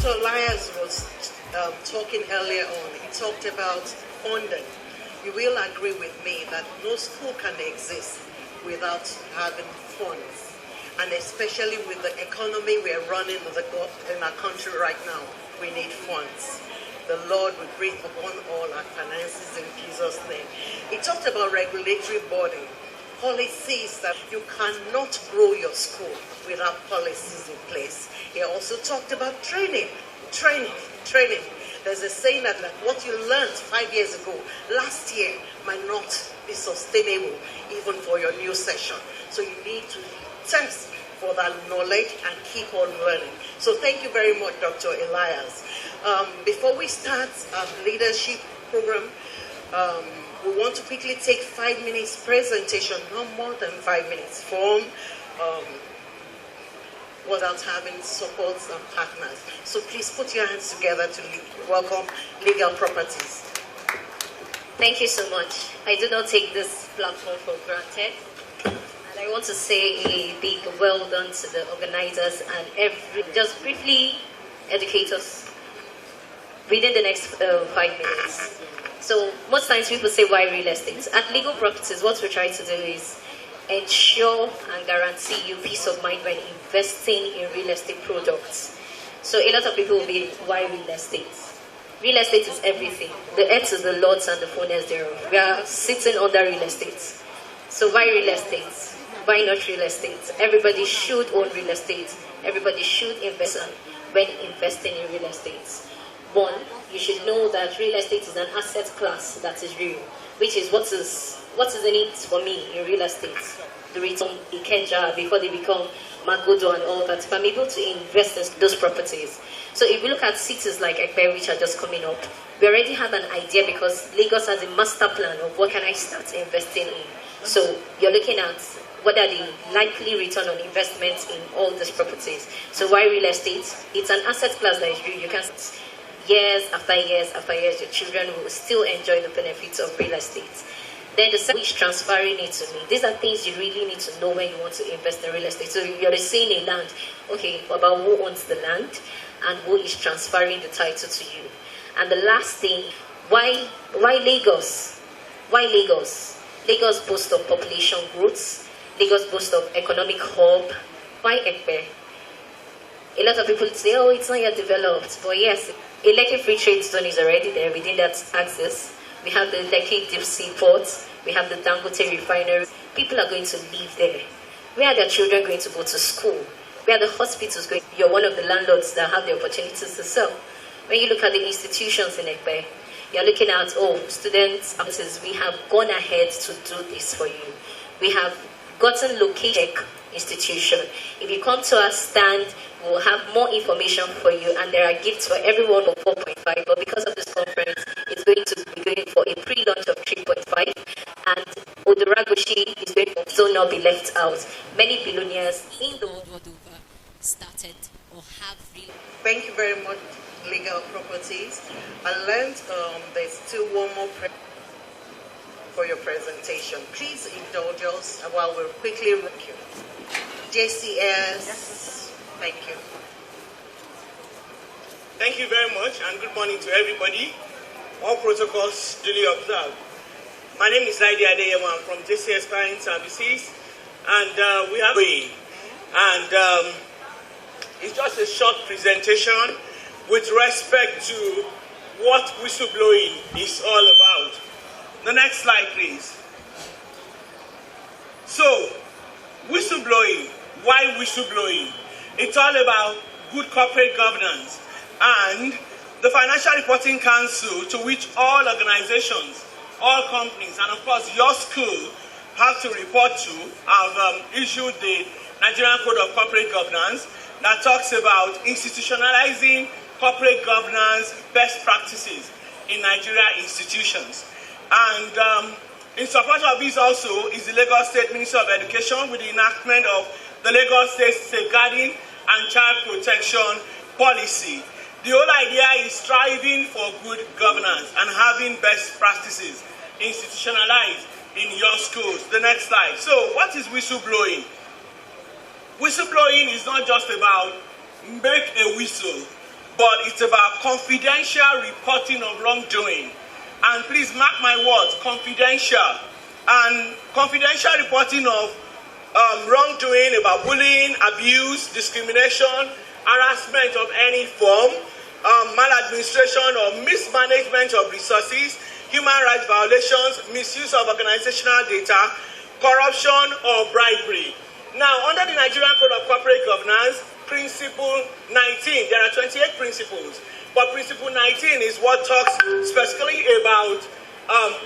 Dr. Elias was talking earlier on. He talked about funding. You will agree with me that no school can exist without having funds. And especially with the economy we are running in our country right now, we need funds. The Lord will breathe upon all our finances in Jesus' name. He talked about regulatory body, policies that you cannot grow your school without policies in place. He also talked about training. There's a saying that like what you learned 5 years ago, last year, might not be sustainable even for your new session. So you need to test for that knowledge and keep on learning. So thank you very much, Dr. Elias. Before we start our leadership program, we want to quickly take 5 minutes presentation, not more than 5 minutes, from without having supports and partners. So please put your hands together to welcome Legal Properties. Thank you so much. I do not take this platform for granted. And I want to say a big well done to the organizers and just briefly educate us within the next 5 minutes. So most times people say, why real estate? At Legal Properties, what we try to do is ensure and guarantee you peace of mind when investing in real estate products. So a lot of people will be, why real estate? Real estate is everything. The earth is the Lord's and the fullness thereof. We are sitting under real estate. So why real estate? Why not real estate? Everybody should own real estate. Everybody should invest when investing in real estate. One, you should know that real estate is an asset class that is real, which is what is in it for me in real estate. The return Ikenja before they become Magodo and all that. If I'm able to invest in those properties. So if we look at cities like Ekpe, which are just coming up, we already have an idea because Lagos has a master plan of what can I start investing in. So you're looking at what are the likely return on investment in all these properties. So why real estate? It's an asset class that is real. You can years after years after years, your children will still enjoy the benefits of real estate. Then the second is transferring it to me. These are things you really need to know when you want to invest in real estate. So you're seeing a land, okay, about who owns the land and who is transferring the title to you. And the last thing, why Lagos? Why Lagos? Lagos boasts of population growth. Lagos boasts of economic hub. Why Ekpe? A lot of people say, oh, it's not yet developed. But yes, a Lekki Free Trade Zone is already there within that axis. We have the Lekki Deep Sea Port. We have the Dangote Refinery. People are going to live there. Where are their children going to go to school? Where are the hospitals going? You're one of the landlords that have the opportunities to sell. When you look at the institutions in Ekpe, you're looking at, students, we have gone ahead to do this for you. We have gotten located institution. If you come to our stand, we'll have more information for you, and there are gifts for everyone of 4.5. But because of this conference, it's going to be going for a pre-launch of 3.5, and Odoragoshi is going to still not be left out. Many billionaires in the world over started or have really. Thank you very much, Legal Properties. I learned there's still one more for your presentation. Please indulge us while we're quickly review. JCS. Yes. Thank you. Thank you very much, and good morning to everybody. All protocols duly observed. My name is Laidi Adeyemo. I'm from JCS Client Services, and we have it's just a short presentation with respect to what whistleblowing is all about. The next slide, please. So, whistleblowing. Why whistleblowing? It's all about good corporate governance, and the Financial Reporting Council, to which all organizations, all companies, and of course your school have to report to, have issued the Nigerian Code of Corporate Governance that talks about institutionalizing corporate governance best practices in Nigeria institutions. And in support of this also is the Lagos State Ministry of Education with the enactment of the Lagos State Safeguarding and Child Protection Policy. The whole idea is striving for good governance and having best practices institutionalized in your schools. The next slide. So what is whistleblowing? Whistleblowing is not just about make a whistle but it's about confidential reporting of wrongdoing. And please mark my words, confidential. And confidential reporting of wrongdoing about bullying, abuse, discrimination, harassment of any form, maladministration or mismanagement of resources, human rights violations, misuse of organizational data, corruption or bribery. Now, under the Nigerian Code of Corporate Governance, Principle 19, there are 28 principles, but Principle 19 is what talks specifically about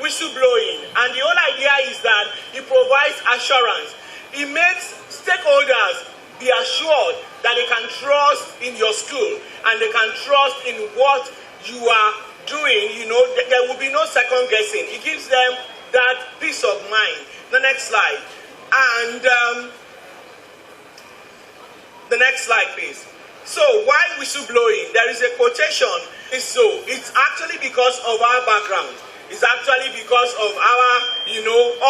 whistleblowing. And the whole idea is that it provides assurance. It makes stakeholders be assured that they can trust in your school and they can trust in what you are doing. You know, there will be no second guessing. It gives them that peace of mind. The next slide. And the next slide, please. So, why whistleblowing? There is a quotation. It's actually because of our background. It's actually because of our,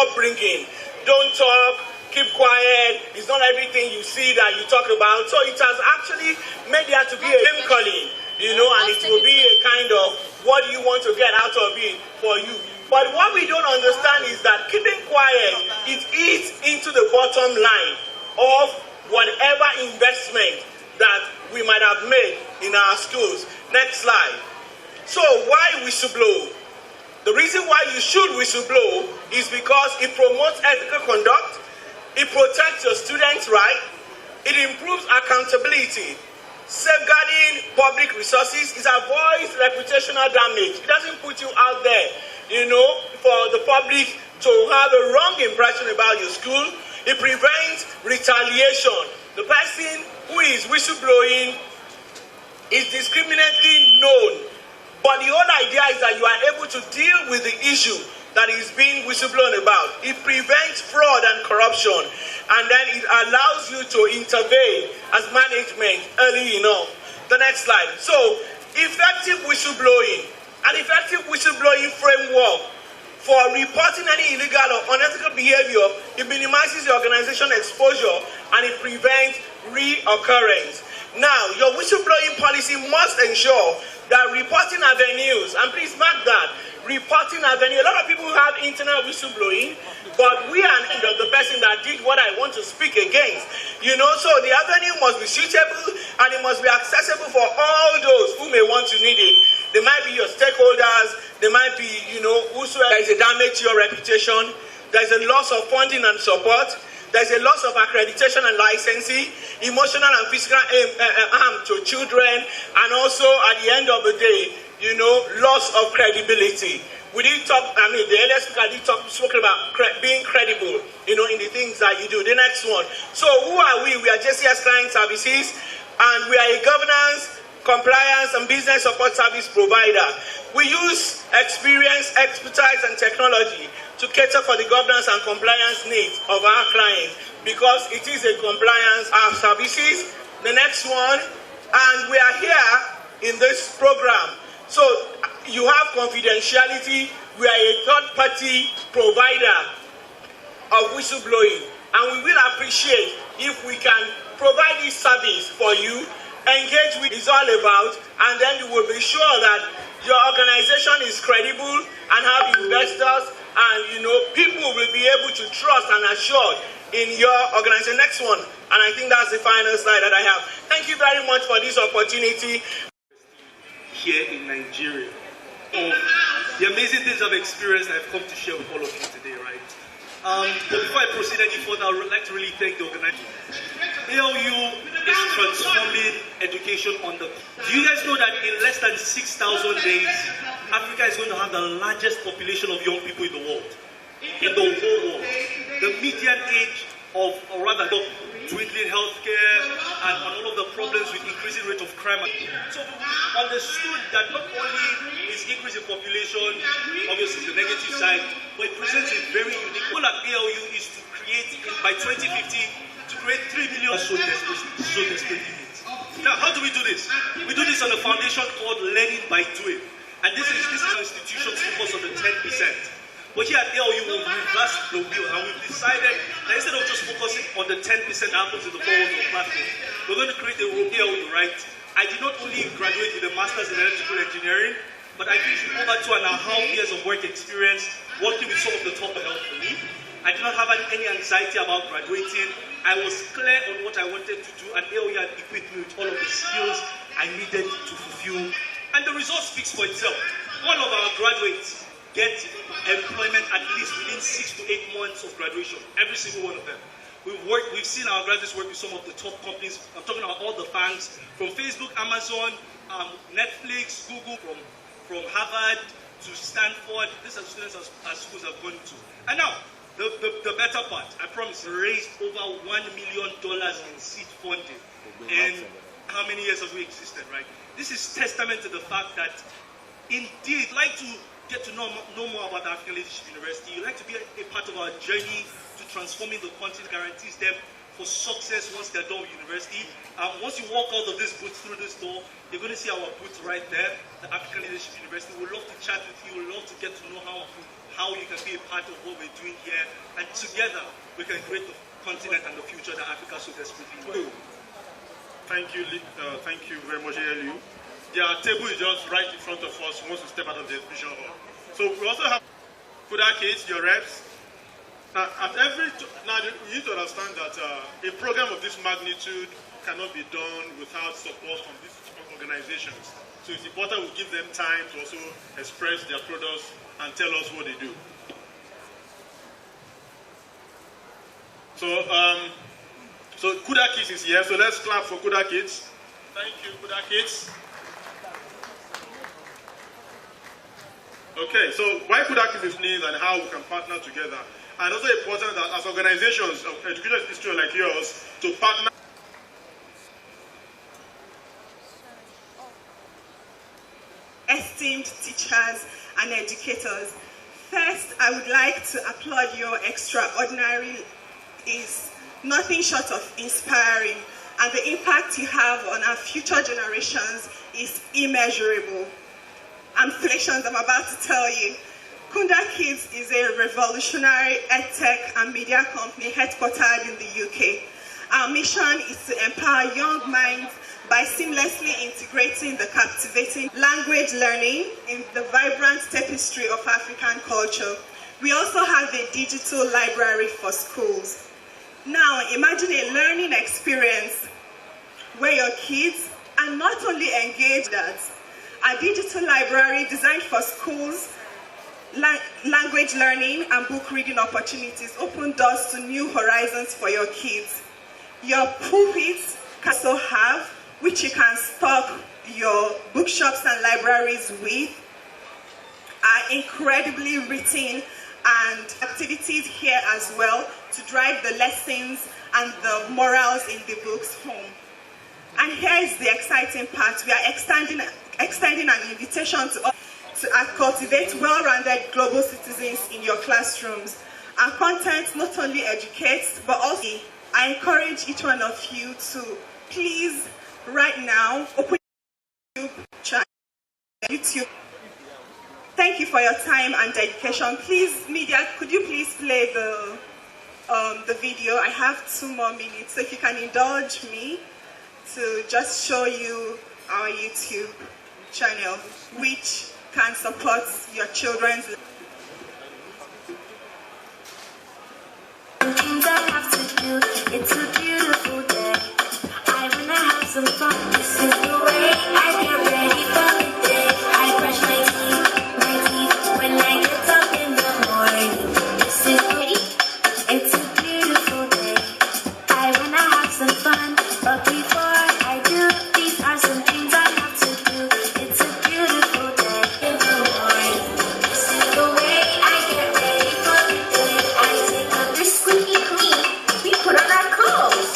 upbringing. Don't talk, keep quiet. It's not everything you see that you talk about. So, it has actually made there to be a name calling, and it will be a kind of what do you want to get out of it for you. But what we don't understand is that keeping quiet, it eats into the bottom line of whatever investment that we might have made in our schools. Next slide. So why whistleblow? The reason why you should whistleblow is because it promotes ethical conduct, it protects your students' rights, it improves accountability, safeguarding public resources, it avoids reputational damage. It doesn't put you out there, for the public to have a wrong impression about your school. It prevents retaliation. The person who is whistleblowing is discriminately known. But the whole idea is that you are able to deal with the issue that is being whistleblown about. It prevents fraud and corruption. And then it allows you to intervene as management early enough. The next slide. So, effective whistleblowing. An effective whistleblowing framework for reporting any illegal or unethical behavior, it minimizes the organization exposure and it prevents reoccurrence. Now, your whistleblowing policy must ensure that reporting avenues, and please mark that, reporting avenue, a lot of people have internal whistleblowing, but we are the person that did what I want to speak against. So the avenue must be suitable and it must be accessible for all those who may want to need it. They might be your stakeholders, they might be, whosoever. There is a damage to your reputation, there is a loss of funding and support, there is a loss of accreditation and licensing, emotional and physical harm to children, and also at the end of the day, loss of credibility. We did talk, the earlier speaker did spoke about being credible, in the things that you do. The next one. So who are we? We are JCS Client Services, and we are a governance, compliance, and business support service provider. We use experience, expertise, and technology to cater for the governance and compliance needs of our clients because it is a compliance services. The next one, and we are here in this program. So you have confidentiality. We are a third-party provider of whistleblowing, and we will appreciate if we can provide this service for you. Engage with is all about, and then you will be sure that your organization is credible and have investors, and people will be able to trust and assure in your organization. Next one, and I think that's the final slide that I have. Thank you very much for this opportunity. Here in Nigeria, the amazing things I've experienced, I've come to share with all of you today, right? But before I proceed any further, I would like to really thank the organization. ALU is transforming education on the... Do you guys know that in less than 6,000 days, Africa is going to have the largest population of young people in the world? In the whole world. The median age of, or rather, the dwindling healthcare and all of the problems with increasing rate of crime. So we understood that not only is increase in population, obviously the negative side, but it presents a very unique... The goal at ALU is to create, by 2050, to create 3 million so desperately needs. Now, how do we do this? We do this on a foundation called Learning by Doing. And this is an institution focused on the 10%. But here at ALU, we've reversed the wheel and we've decided that instead of just focusing on the 10% that happens in the forward of platform, we're going to create a ALU, right? I did not only graduate with a master's in electrical engineering, but I finished with over 2.5 years of work experience working with some of the top health for me. I did not have any anxiety about graduating. I was clear on what I wanted to do, and AOE had equipped me with all of the skills I needed to fulfill. And the result speaks for itself. All of our graduates get employment at least within 6 to 8 months of graduation, every single one of them. We've seen our graduates work with some of the top companies. I'm talking about all the banks, from Facebook, Amazon, Netflix, Google, from Harvard to Stanford. These are students our schools have gone to. And now, the better part, I promise, raised over $1 million in seed funding. And how many years have we existed, right? This is testament to the fact that, indeed, like to get to know more about African Leadership University, you like to be a part of our journey to transforming the content guarantees them for success once they're done with university. Once you walk out of this booth through this door, you're going to see our booth right there, the African Leadership University. We'd love to chat with you. We'd love to get to know how you can be a part of what we're doing here. And together, we can create the continent and the future that Africa so desperately needs. Thank you very much, ALU. Their table is just right in front of us once we step out of the exhibition hall. So we also have CUDA kids, your reps. Now, you need to understand that a program of this magnitude cannot be done without support from these organizations. So it's important we give them time to also express their products and tell us what they do. So CUDA Kids is here, so let's clap for CUDA Kids. Thank you, CUDA Kids. Okay, so why CUDA Kids is needed and how we can partner together. And also important that as organizations of educational institutions like yours, to partner. Esteemed teachers and educators, first I would like to applaud your extraordinary is nothing short of inspiring, and the impact you have on our future generations is immeasurable. I'm about to tell you, CUDA Kids is a revolutionary edtech and media company headquartered in the UK. Our mission is to empower young minds by seamlessly integrating the captivating language learning in the vibrant tapestry of African culture. We also have a digital library for schools. Now, imagine a learning experience where your kids are not only engaged at a digital library designed for schools, language learning and book reading opportunities open doors to new horizons for your kids. Your pulpits can also have, which you can stock your bookshops and libraries with, are incredibly written and activities here as well to drive the lessons and the morals in the books home. And here is the exciting part. We are extending an invitation to cultivate well-rounded global citizens in your classrooms. Our content not only educates, but also I encourage each one of you to please, right now, open your YouTube. Thank you for your time and dedication. Please, media, could you please play the video? I have 2 more minutes, so if you can indulge me to just show you our YouTube channel, which can support your children's things I have to do. It's a beautiful day. I wanna have some fun. This is the way I get ready for the day. I brush my teeth when I get up in the morning. This is pretty. It's a beautiful day. I wanna have some fun, but before I do, these are some things I have to do. It's a beautiful day in the morning. This is the way I get ready for the day. I take a brisk clean. We put on our clothes.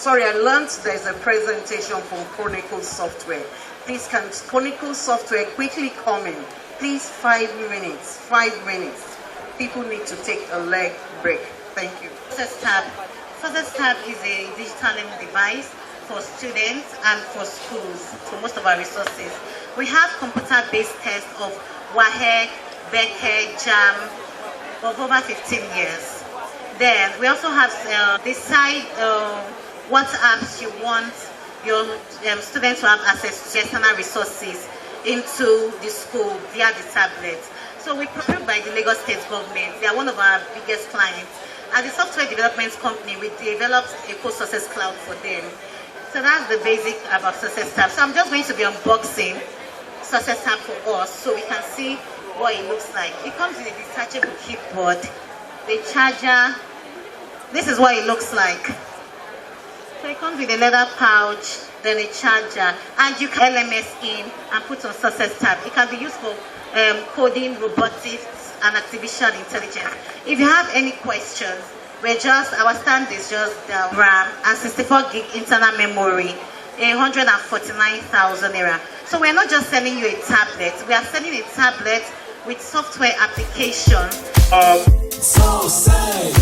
Sorry, I learned there's a presentation from Chronicle Software. Please, can Chronicle Software quickly come in? Please, 5 minutes, 5 minutes. People need to take a leg break. Thank you. TOSSE tab. TOSSE tab is a digital learning device for students and for schools, for most of our resources. We have computer-based tests of WAHEC, BECE, JAM, of over 15 years. Then we also have decide what apps you want your students to have access to external resources into the school via the tablet. So we approved by the Lagos State government. They are one of our biggest clients. As a software development company, we developed a TOSSE cloud for them. So that's the basic about TOSSE tab. So I'm just going to be unboxing TOSSE tab for us so we can see what it looks like. It comes with a detachable keyboard, the charger. This is what it looks like. So it comes with a leather pouch, then a charger, and you can LMS in and put on TOSSE tab. It can be used for coding, robotics, and artificial intelligence. If you have any questions, our stand is just RAM and 64 gig internal memory, 149,000 naira. So we're not just selling you a tablet, we are selling a tablet with software application. So say